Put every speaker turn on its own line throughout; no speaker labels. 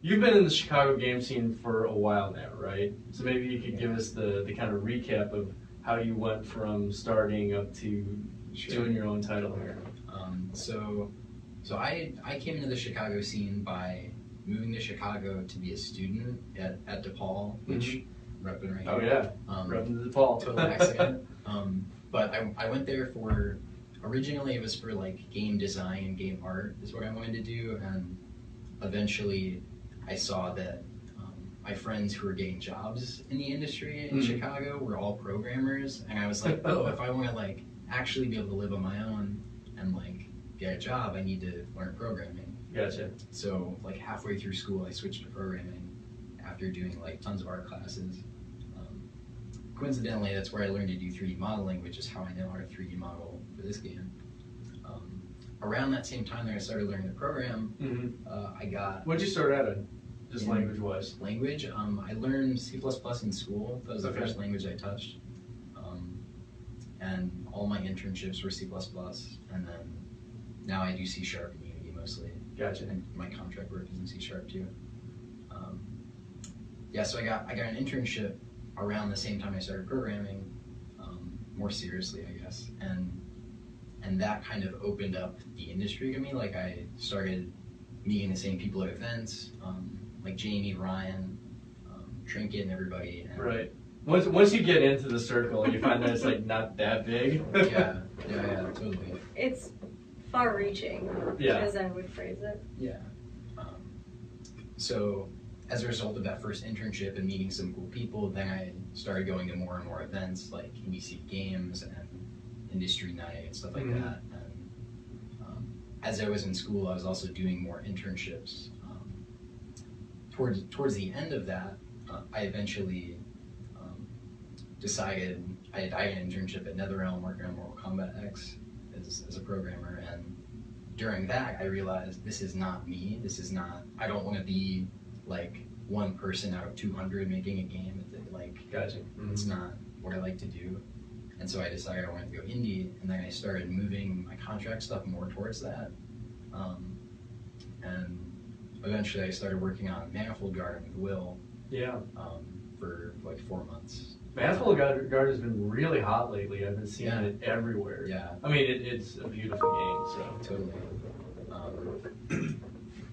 you've been in the Chicago game scene for a while now, right? So maybe you could give us the kind of recap of how you went from starting up to doing your own title here.
So I came into the Chicago scene by moving to Chicago to be a student at DePaul, which repping right
Oh
here.
yeah, repping the DePaul.
Total accident. But I went there for, originally it was for like game design and game art is what I wanted to do, and eventually I saw that my friends who were getting jobs in the industry in Chicago were all programmers, and I was like, oh, if I want to like actually be able to live on my own and like get a job, I need to learn programming.
Gotcha.
So like halfway through school, I switched to programming after doing like tons of art classes. Coincidentally, that's where I learned to do 3D modeling, which is how I know how to 3D model for this game. Around that same time that I started learning to program, I got...
What'd you start out in, just language-wise?
Language? I learned C++ in school. That was the first language I touched. And all my internships were C++, and then now I do C# and Unity mostly.
Gotcha.
And my contract work is in C# too. Yeah, so I got an internship around the same time I started programming, more seriously, I guess, and that kind of opened up the industry to me. Like I started meeting the same people at events, like Jamie, Ryan, Trinket, and everybody. And
right. Once you get into the circle, you find that it's like not that big.
yeah, totally.
It's far-reaching, as I would phrase it.
Yeah. So as a result of that first internship and meeting some cool people, then I started going to more and more events like NBC Games and Industry Night and stuff like that. And as I was in school, I was also doing more internships. Towards the end of that, I eventually decided I had an internship at NetherRealm working on Mortal Kombat X as a programmer, and during that I realized this is not me. This is not. I don't want to be like one person out of 200 making a game.
Gotcha.
It's not what I like to do, and so I decided I wanted to go indie, and then I started moving my contract stuff more towards that, and eventually I started working on Manifold Garden with Will.
Yeah.
For like 4 months.
Manifold Garden has been really hot lately. I've been seeing it everywhere.
Yeah.
I mean, it's a beautiful game. So
totally.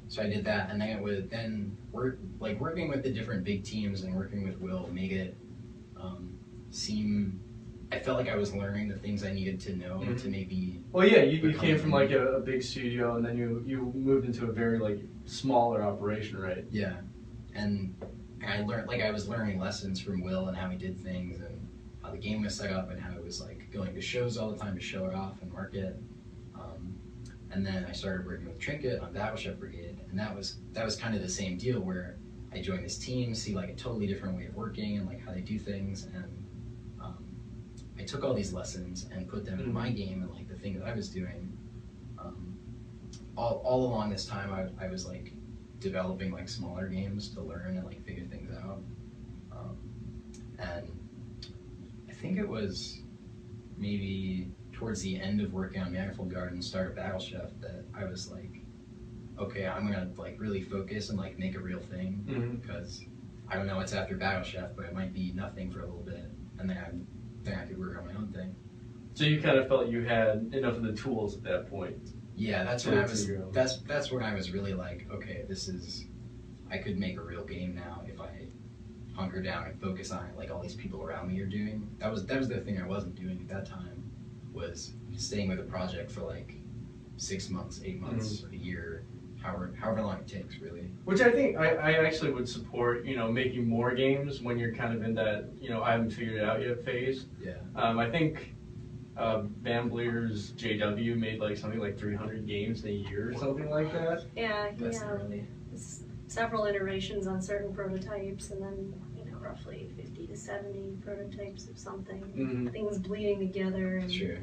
So I did that, and then working with the different big teams and working with Will made it seem. I felt like I was learning the things I needed to know to maybe.
Well, yeah, you came from like a big studio, and then you moved into a very like smaller operation, right?
Yeah, and I learned, like, I was learning lessons from Will and how he did things and how the game was set up and how it was like going to shows all the time to show it off and market. And then I started working with Trinket on Battleship Brigade, and that was kind of the same deal where I joined this team, see like a totally different way of working and like how they do things, and I took all these lessons and put them in my game and like the thing that I was doing. All along this time, I was like developing like smaller games to learn and like figure things out. And I think it was maybe towards the end of working on Manifold Garden, start of Battleship, that I was like, okay, I'm gonna like really focus and like make a real thing, because I don't know what's after Battleship, but it might be nothing for a little bit, and then I could work on my own thing.
So you kind of felt you had enough of the tools at that point.
Yeah, that's when I was. That's when I was really like, okay, I could make a real game now if I hunker down and focus on it, like all these people around me are doing. That was the thing I wasn't doing at that time, was staying with a project for like 6 months, 8 months, a year, however long it takes, really. Which
I think I actually would support, making more games when you're kind of in that, I haven't figured it out yet phase.
Yeah.
I think Van Bleer's JW made like something like 300 games in a year or something like that.
Yeah, several iterations on certain prototypes, and then roughly 50 to 70 prototypes of something. Things bleeding together. And,
sure.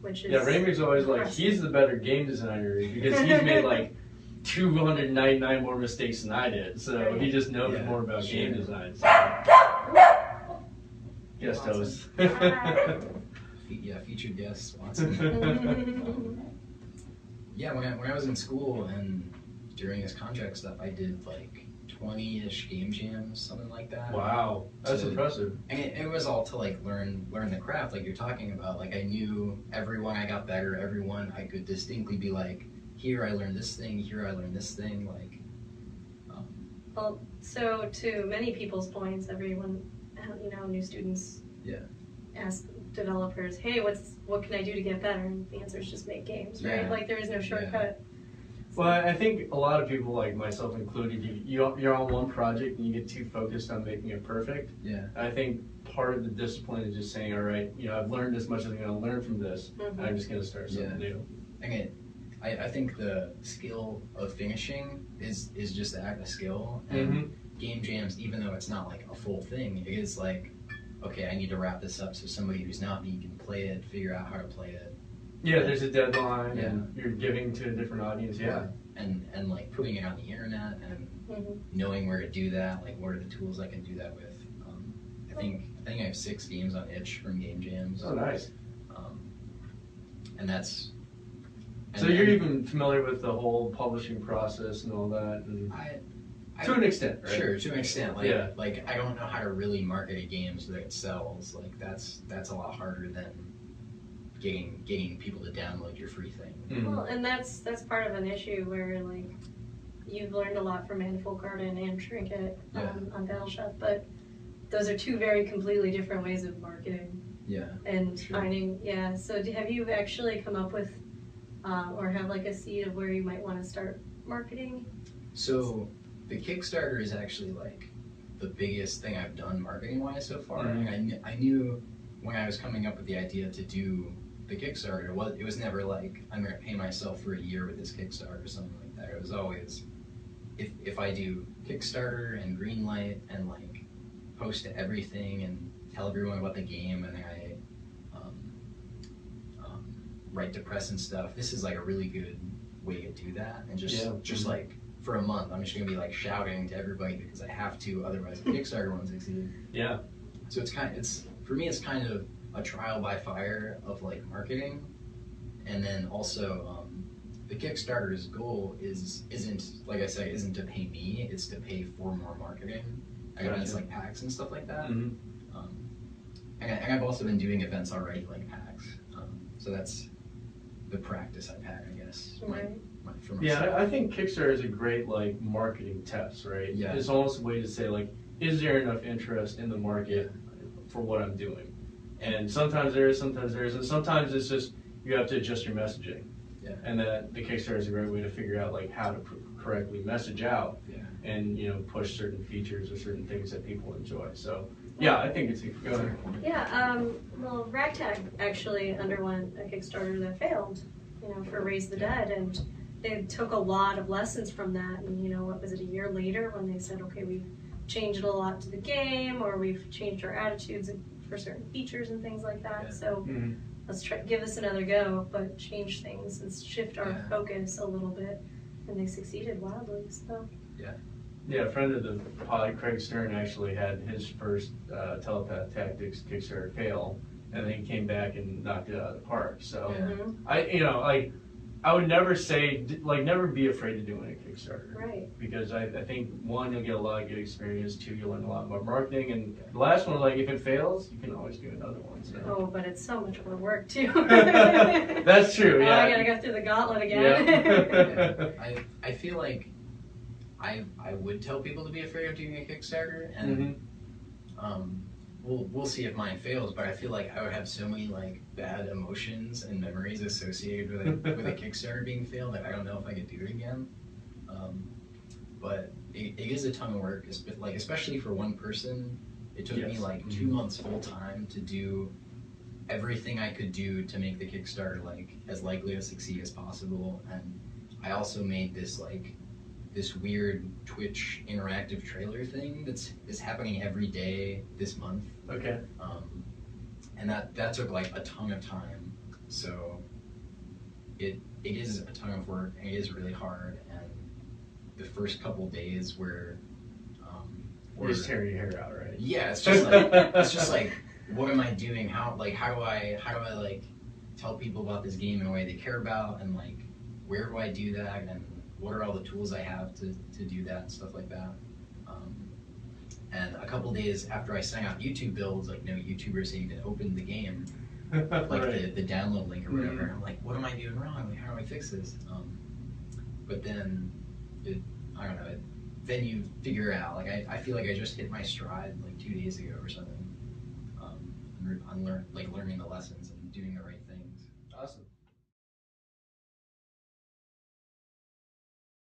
Which is
Ramey's always like, he's the better game designer because he's made like 299 more mistakes than I did, so he just knows more about game design. So. Guest host.
Featured guest, Watson. Yeah, when I was in school and during this contract stuff, I did like 20-ish game jams, something like that.
Wow, that's
So-
impressive.
And it was all to like learn the craft, like you're talking about. Like I knew everyone I got better, everyone I could distinctly be like, here I learned this thing, here I learned this thing, like.
Well, so to many people's points, everyone, new students
Yeah.
ask developers, hey, what can I do to get better? And the answer is just make games, right?
Yeah.
Like there is no shortcut.
Well, I think a lot of people, like myself included, you're on one project and you get too focused on making it perfect.
Yeah.
I think part of the discipline is just saying, all right, I've learned as much as I'm going to learn from this.
Mhm.
I'm just going to start something new.
I think the skill of finishing is just a skill. And
Mm-hmm.
game jams, even though it's not like a full thing, it is like, okay, I need to wrap this up so somebody who's not me can play it, figure out how to play it.
Yeah, there's a deadline
Yeah.
and you're giving to a different audience. Yeah.
And like putting it on the internet and
Mhm.
knowing where to do that, like what are the tools I can do that with. I think I have 6 games on itch from game jams.
Oh, nice.
And that's.
So you're even familiar with the whole publishing process and all that, and to an extent, right?
Sure, to an extent. Like,
Yeah.
like I don't know how to really market a game so that it sells. Like that's a lot harder than getting people to download your free thing.
Mhm.
Well, and that's part of an issue where like you've learned a lot from Manifold Garden and Trinket
Yeah.
on Battleship, but those are two very completely different ways of marketing
Yeah.
and
Sure.
finding. Yeah. So have you actually come up with or have like a seed of where you might want to start marketing?
So the Kickstarter is actually like the biggest thing I've done marketing wise so far.
Mhm.
And I knew when I was coming up with the idea to do the Kickstarter, it was never like I'm going to pay myself for a year with this Kickstarter or something like that. It was always if I do Kickstarter and Greenlight and like post to everything and tell everyone about the game and I write to press and stuff, this is like a really good way to do that. And just like for a month, I'm just gonna be like shouting to everybody because I have to, otherwise the Kickstarter won't succeed.
Yeah.
So for me it's kind of a trial by fire of like marketing, and then also the Kickstarter's goal isn't like I said, isn't to pay me, it's to pay for more marketing. Events like PAX and stuff like that.
Mm-hmm.
And I've also been doing events already like PAX, so that's the practice I've had, I guess.
Right.
For myself.
Yeah, I think Kickstarter is a great like marketing test, right?
Yeah.
It's almost a way to say like, is there enough interest in the market for what I'm doing? And sometimes there is, sometimes there isn't. Sometimes it's just you have to adjust your messaging.
Yeah.
And that the Kickstarter is a great way to figure out like how to correctly message out
Yeah.
and push certain features or certain things that people enjoy. So yeah, I think it's go ahead.
Yeah, well, Ragtag actually underwent a Kickstarter that failed, for Raise the Dead, and they took a lot of lessons from that, and what was it, a year later when they said, okay, we've changed a lot to the game, or we've changed our attitudes for certain features and things like that,
Yeah.
so
Mm-hmm.
let's give this another go, but change things and shift our
Yeah.
focus a little bit, and they succeeded wildly, so.
Yeah, a friend of the pod, Craig Stern, actually had his first Telepath Tactics Kickstarter fail, and then he came back and knocked it out of the park. So
Yeah.
Mhm.
I would never say never be afraid of doing a Kickstarter.
Right.
Because I think one, you'll get a lot of good experience. Two, you'll learn a lot more marketing, and the last one, like if it fails, you can always do another one. So.
Oh, but it's so much more work too.
That's true.
Oh,
Yeah.
I gotta go through the gauntlet again.
Yeah. I feel like I would tell people to be afraid of doing a Kickstarter, and we'll see if mine fails. But I feel like I would have so many like bad emotions and memories associated with a Kickstarter being failed that I don't know if I could do it again. But it is a ton of work, especially for one person. It took me like 2 months full time to do everything I could do to make the Kickstarter like as likely to succeed as possible. And I also made this weird Twitch interactive trailer thing that's happening every day this month.
Okay.
And that took like a ton of time. So it is a ton of work, and it is really hard. And the first couple days were
You're just tearing your hair out, right?
yeah, it's just like what am I doing? How do I like tell people about this game in a way they care about, and like where do I do that, and what are all the tools I have to do that and stuff like that. And a couple days after I sang out YouTube builds, like no YouTubers had even opened the game, like
Right.
the download link or whatever. And I'm like, what am I doing wrong? Like, how do I fix this? But then, I don't know. Then you figure out. Like I feel like I just hit my stride like 2 days ago or something. Learning the lessons and doing the right things.
Awesome.